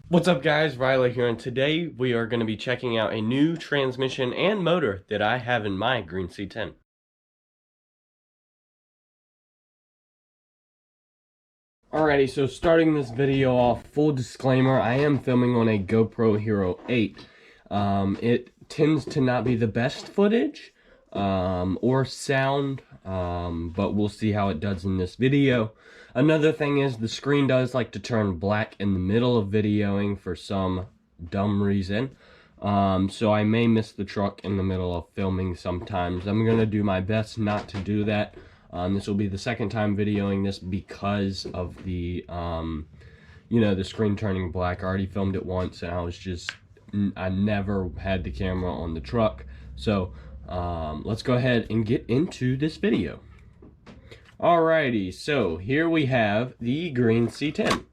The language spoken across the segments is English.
What's up guys, Riley here, and today we are going to be checking out a new transmission and motor that I have in my green C10. Alrighty, so starting this video off, full disclaimer, I am filming on a GoPro Hero 8. It tends to not be the best footage or sound, but we'll see how it does in this video. Another thing is the screen does like to turn black in the middle of videoing for some dumb reason. So I may miss the truck in the middle of filming sometimes. I'm going to do my best not to do that. This will be the second time videoing this because of the, the screen turning black. I already filmed it once and I never had the camera on the truck. So let's go ahead and get into this video. Alrighty, so here we have the green C10.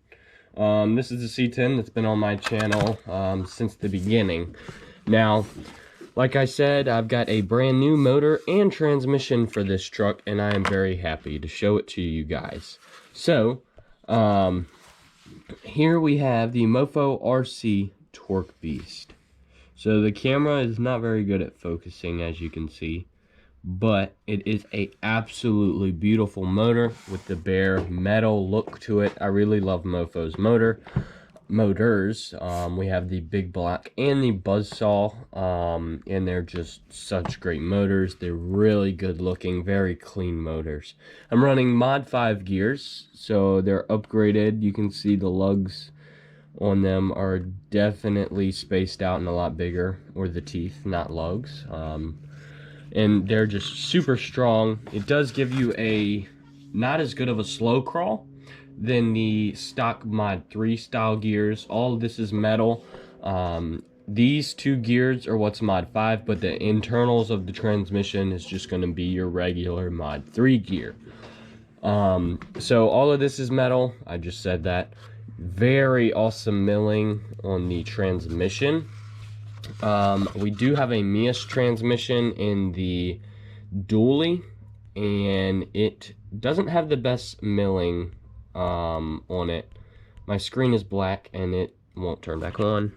This is a C10 that's been on my channel since the beginning. Now, like I said, I've got a brand new motor and transmission for this truck, and I am very happy to show it to you guys. So, here we have the Moforc RC Torque Beast. So the camera is not very good at focusing, as you can see, but it is a absolutely beautiful motor with the bare metal look to it. I really love Moforc's motors. We have the big block and the buzzsaw, and they're just such great motors. They're really good looking, very clean motors. I'm running mod 5 gears, so they're upgraded. You can see the lugs on them are definitely spaced out and a lot bigger, or the teeth, not lugs. And they're just super strong. It does give you a not as good of a slow crawl than the stock mod 3 style gears. All of this is metal. These two gears are what's mod 5, but the internals of the transmission is just going to be your regular mod 3 gear. So all of this is metal. I just said that. Very awesome milling on the transmission. We do have a Mias transmission in the dually, and it doesn't have the best milling on it. My screen is black and it won't turn back on.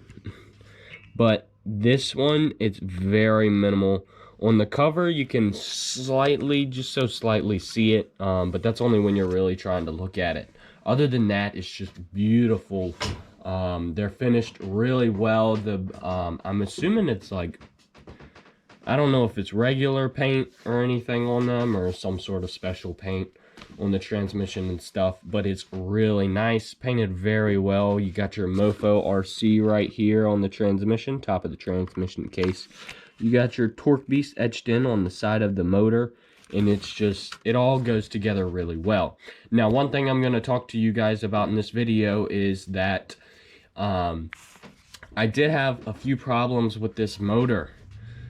But this one, it's very minimal. On the cover, you can just so slightly see it, but that's only when you're really trying to look at it. Other than that, it's just beautiful. They're finished really well. I'm assuming it's like, I don't know if it's regular paint or anything on them or some sort of special paint on the transmission and stuff, but it's really nice, painted very well. You got your Moforc RC right here on the transmission, top of the transmission case. You got your Torque Beast etched in on the side of the motor, and it's just, it all goes together really well. Now, one thing I'm going to talk to you guys about in this video is that I did have a few problems with this motor,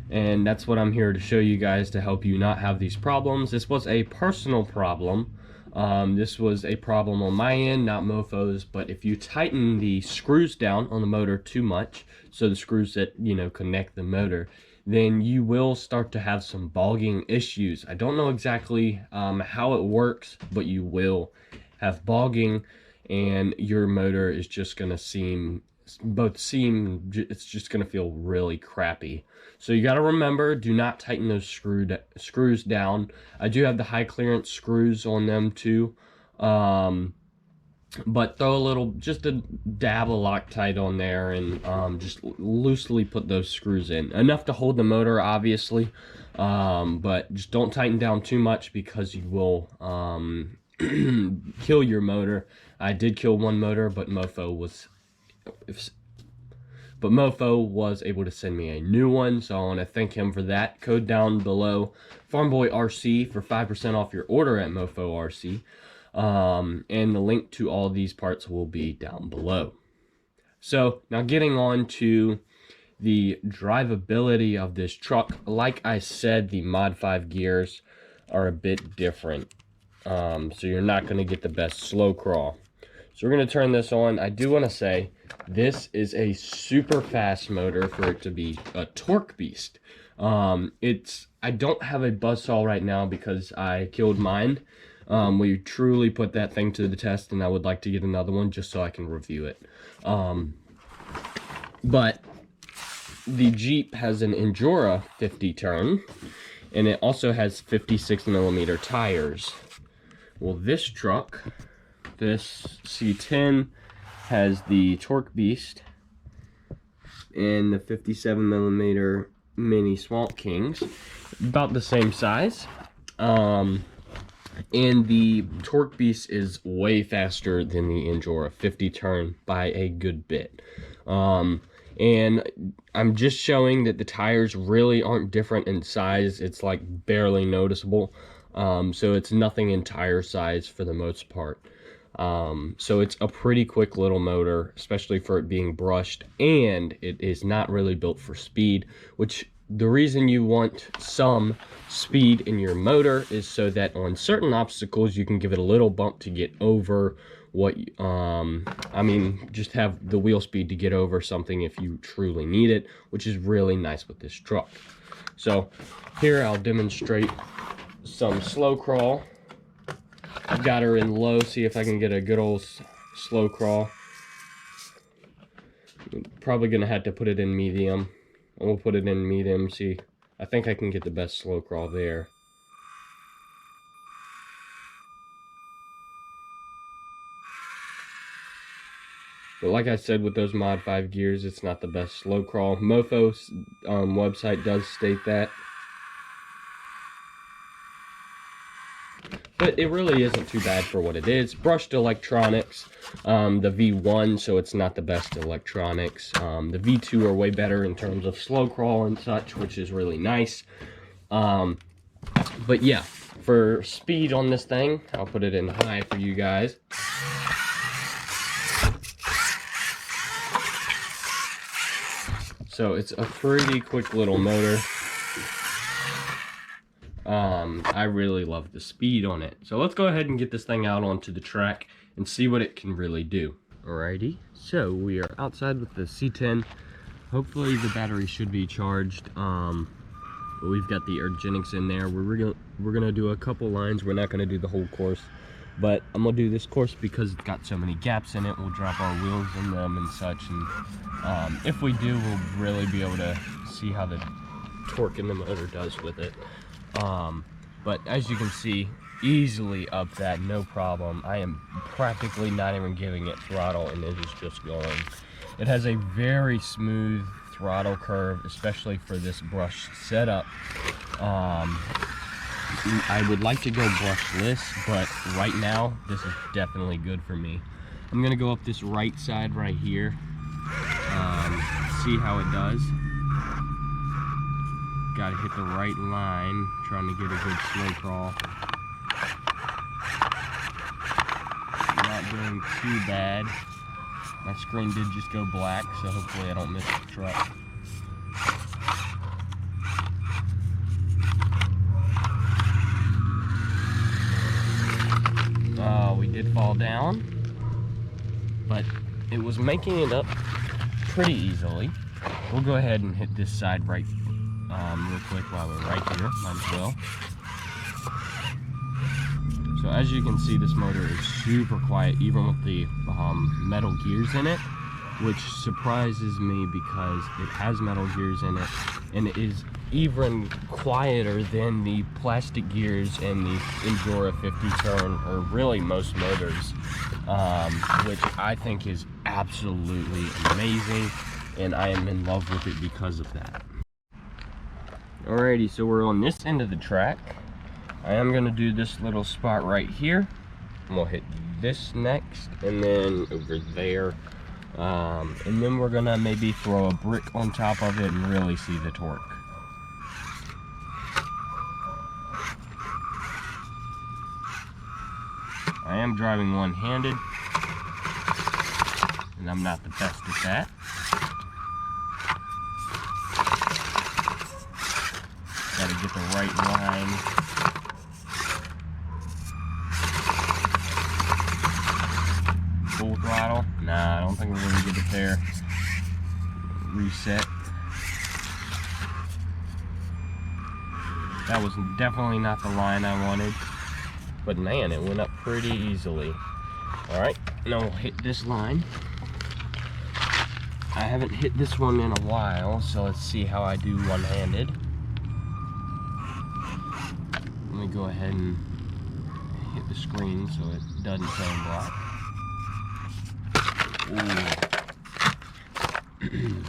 and that's what I'm here to show you guys, to help you not have these problems. This was a personal problem. This was a problem on my end, not Moforc's, but if you tighten the screws down on the motor too much, so the screws that, connect the motor, then you will start to have some bogging issues. I don't know exactly how it works, but you will have bogging, and your motor is just going to it's just going to feel really crappy. So you got to remember, do not tighten those screws down. I do have the high clearance screws on them too. But throw just a dab of Loctite on there, and just loosely put those screws in. Enough to hold the motor, obviously, but just don't tighten down too much, because you will kill your motor. I did kill one motor, but Moforc was able to send me a new one, so I want to thank him for that. Code down below, FarmBoyRC, for 5% off your order at Moforc RC. And the link to all these parts will be down below. So now getting on to the drivability of this truck. Like I said, the mod 5 gears are a bit different, so you're not going to get the best slow crawl. So we're going to turn this on. I do want to say this is a super fast motor for it to be a Torque Beast. I don't have a buzzsaw right now because I killed mine. We truly put that thing to the test, and I would like to get another one just so I can review it. But the Jeep has an Endura 50 turn, and it also has 56mm tires. Well, this truck, this C10, has the Torque Beast and the 57mm mini Swamp Kings, about the same size. And the Torque Beast is way faster than the Endura 50 turn by a good bit. And I'm just showing that the tires really aren't different in size. It's like barely noticeable. So it's nothing in tire size for the most part. So it's a pretty quick little motor, especially for it being brushed, and it is not really built for speed, which the reason you want some speed in your motor is so that on certain obstacles you can give it a little bump to get over what I mean, just have the wheel speed to get over something if you truly need it, which is really nice with this truck. So here I'll demonstrate some slow crawl. I've got her in low, see if I can get a good old slow crawl. Probably gonna have to put it in medium. And we'll put it in medium, see. I think I can get the best slow crawl there. But like I said, with those Mod 5 gears, it's not the best slow crawl. Moforc's website does state that. But it really isn't too bad for what it is. Brushed electronics, the V1, so it's not the best electronics. The V2 are way better in terms of slow crawl and such, which is really nice. But yeah, for speed on this thing, I'll put it in high for you guys. So it's a pretty quick little motor. I really love the speed on it. So let's go ahead and get this thing out onto the track and see what it can really do. Alrighty, so we are outside with the C10. Hopefully the battery should be charged. But we've got the ergonics in there. We're gonna do a couple lines. We're not gonna do the whole course, but I'm gonna do this course because it's got so many gaps in it. We'll drop our wheels in them and such, and if we do, we'll really be able to see how the torque in the motor does with it. But as you can see, easily up that, no problem. I am practically not even giving it throttle, and it is just going. It has a very smooth throttle curve, especially for this brush setup. I would like to go brushless, but right now this is definitely good for me. I'm gonna go up this right side right here, see how it does. Gotta hit the right line, trying to get a good slow crawl. Not doing too bad. My screen did just go black, so hopefully I don't miss the truck. We did fall down, but it was making it up pretty easily. We'll go ahead and hit this side right real quick while we're right here, might as well. So as you can see, this motor is super quiet, even with the metal gears in it, which surprises me because it has metal gears in it, and it is even quieter than the plastic gears in the Endura 50 turn, or really most motors, which I think is absolutely amazing, and I am in love with it because of that. Alrighty, so we're on this end of the track. I am going to do this little spot right here. I'm going to hit this next, and then over there. And then we're going to maybe throw a brick on top of it and really see the torque. I am driving one-handed, and I'm not the best at that. Gotta get the right line. Full throttle? Nah, I don't think we're gonna get it there. Reset. That was definitely not the line I wanted, but man, it went up pretty easily. All right, now we'll hit this line. I haven't hit this one in a while, so let's see how I do one-handed. Let me go ahead and hit the screen so it doesn't turn black. Ooh.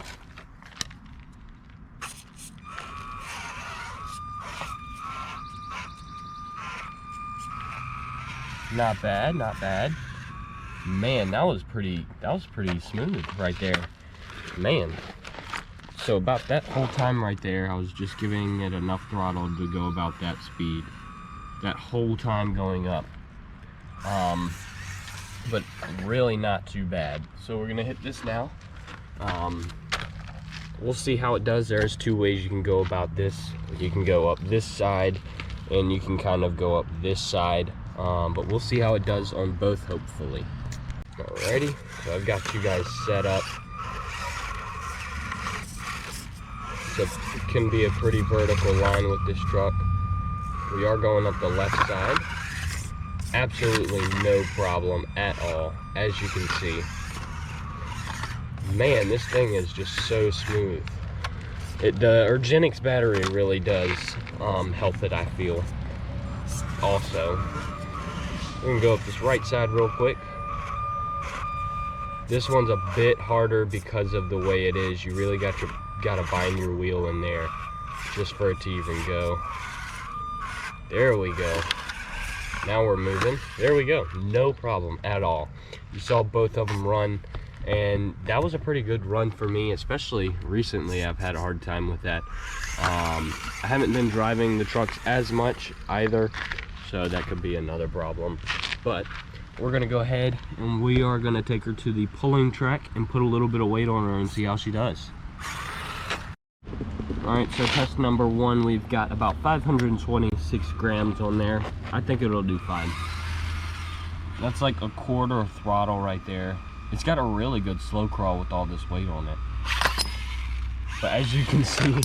Not bad, not bad. Man, that was pretty smooth right there. Man. So about that whole time right there, I was just giving it enough throttle to go about that speed. That whole time going up. But really not too bad. So we're gonna hit this now. We'll see how it does. There's two ways you can go about this. You can go up this side, and you can kind of go up this side. But we'll see how it does on both, hopefully. Alrighty, so I've got you guys set up. So it can be a pretty vertical line with this truck. We are going up the left side. Absolutely no problem at all, as you can see. Man, this thing is just so smooth. The Urgenix battery really does help it, I feel. Also, we're gonna go up this right side real quick. This one's a bit harder because of the way it is. You really gotta bind your wheel in there just for it to even go. There we go. Now we're moving. There we go. No problem at all. You saw both of them run, and that was a pretty good run for me, especially recently. I've had a hard time with that. I haven't been driving the trucks as much either, so that could be another problem. But we're gonna go ahead and we are gonna take her to the pulling track and put a little bit of weight on her and see how she does. All right, so test number one, we've got about 526 grams on there. I think it'll do fine. That's like a quarter of throttle right there. It's got a really good slow crawl with all this weight on it. But as you can see,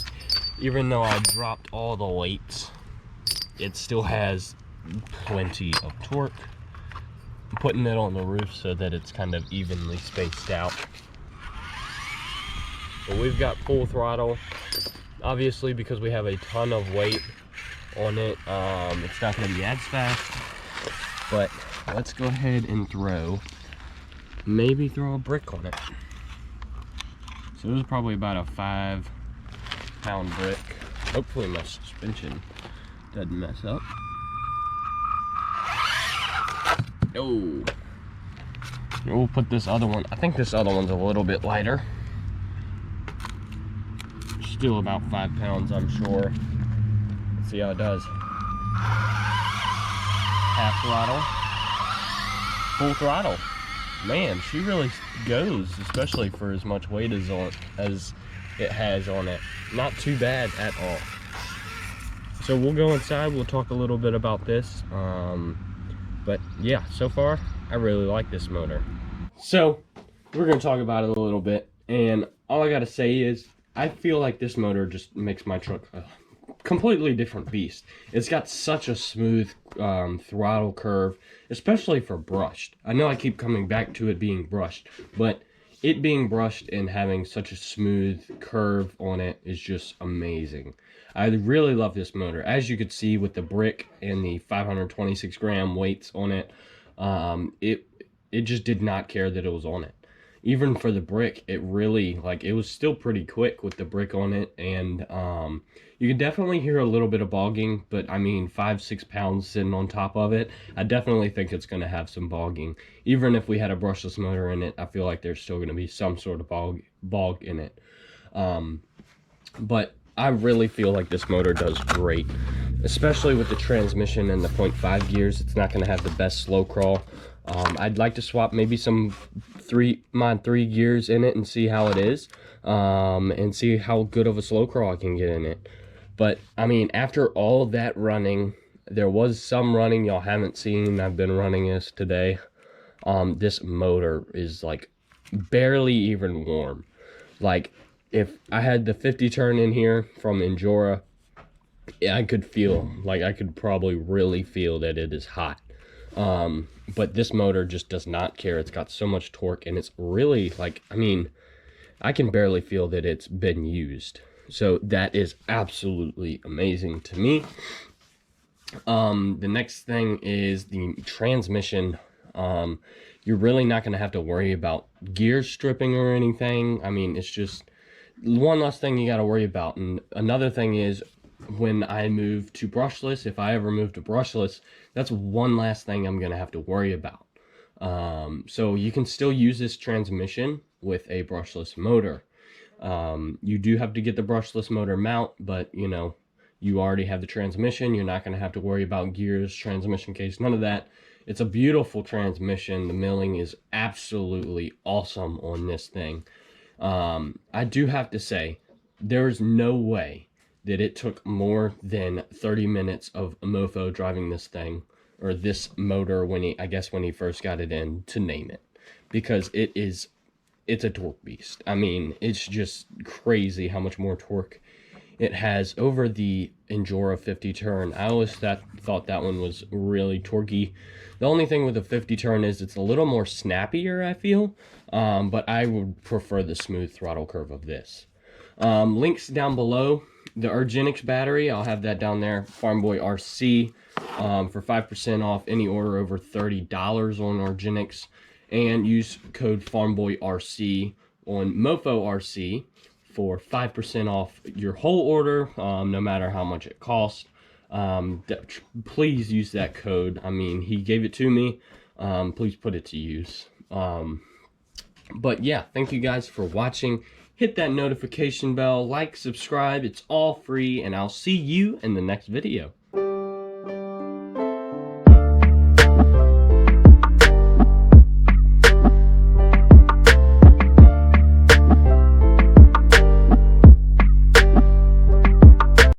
even though I dropped all the weights, it still has plenty of torque. I'm putting it on the roof so that it's kind of evenly spaced out. But we've got full throttle. Obviously, because we have a ton of weight on it, it's not going to be as fast. But let's go ahead and maybe throw a brick on it. So this is probably about a 5-pound brick. Hopefully my suspension doesn't mess up. Oh, we'll put this other one. I think this other one's a little bit lighter. Still about 5 pounds, I'm sure. Let's see how it does. Half throttle, full throttle. Man, she really goes, especially for as much weight as it has on it. Not too bad at all. So we'll go inside. We'll talk a little bit about this. But yeah, so far I really like this motor. So we're gonna talk about it a little bit, and all I gotta say is I feel like this motor just makes my truck a completely different beast. It's got such a smooth throttle curve, especially for brushed. I know I keep coming back to it being brushed, but it being brushed and having such a smooth curve on it is just amazing. I really love this motor. As you could see with the brick and the 526 gram weights on it, it just did not care that it was on it. Even for the brick, it really, it was still pretty quick with the brick on it, and you can definitely hear a little bit of bogging, but I mean, 5-6 pounds sitting on top of it, I definitely think it's going to have some bogging. Even if we had a brushless motor in it, I feel like there's still going to be some sort of bog in it. But I really feel like this motor does great, especially with the transmission and the 0.5 gears. It's not going to have the best slow crawl. I'd like to swap maybe some mod 3 gears in it and see how it is, and see how good of a slow crawl I can get in it. But I mean, after all that running, there was some running y'all haven't seen. I've been running this today. This motor is like barely even warm. Like, if I had the 50 turn in here from Endura, I could feel, I could probably really feel that it is hot. But this motor just does not care. It's got so much torque, and it's really, I mean, I can barely feel that it's been used. So that is absolutely amazing to me. The next thing is the transmission. You're really not going to have to worry about gear stripping or anything. I mean, it's just one less thing you got to worry about. And another thing is, when I move to brushless, if I ever move to brushless, that's one last thing I'm going to have to worry about. So you can still use this transmission with a brushless motor. You do have to get the brushless motor mount, but you know, you already have the transmission. You're not going to have to worry about gears, transmission case, none of that. It's a beautiful transmission. The milling is absolutely awesome on this thing. I do have to say, there's no way that it took more than 30 minutes of Mofo driving this thing, or this motor, when he first got it in, to name it, because it's a torque beast. I mean, it's just crazy how much more torque it has over the Endura 50 turn. I always thought that one was really torquey. The only thing with the 50 turn is it's a little more snappier, I feel, but I would prefer the smooth throttle curve of this. Links down below. The Urgenix battery, I'll have that down there. Farm Boy RC for 5% off any order over $30 on Urgenix. And use code FarmBoyRC on Mofo RC for 5% off your whole order, no matter how much it costs. Please use that code. I mean, he gave it to me. Please put it to use. But yeah, thank you guys for watching. Hit that notification bell, like, subscribe. It's all free, and I'll see you in the next video.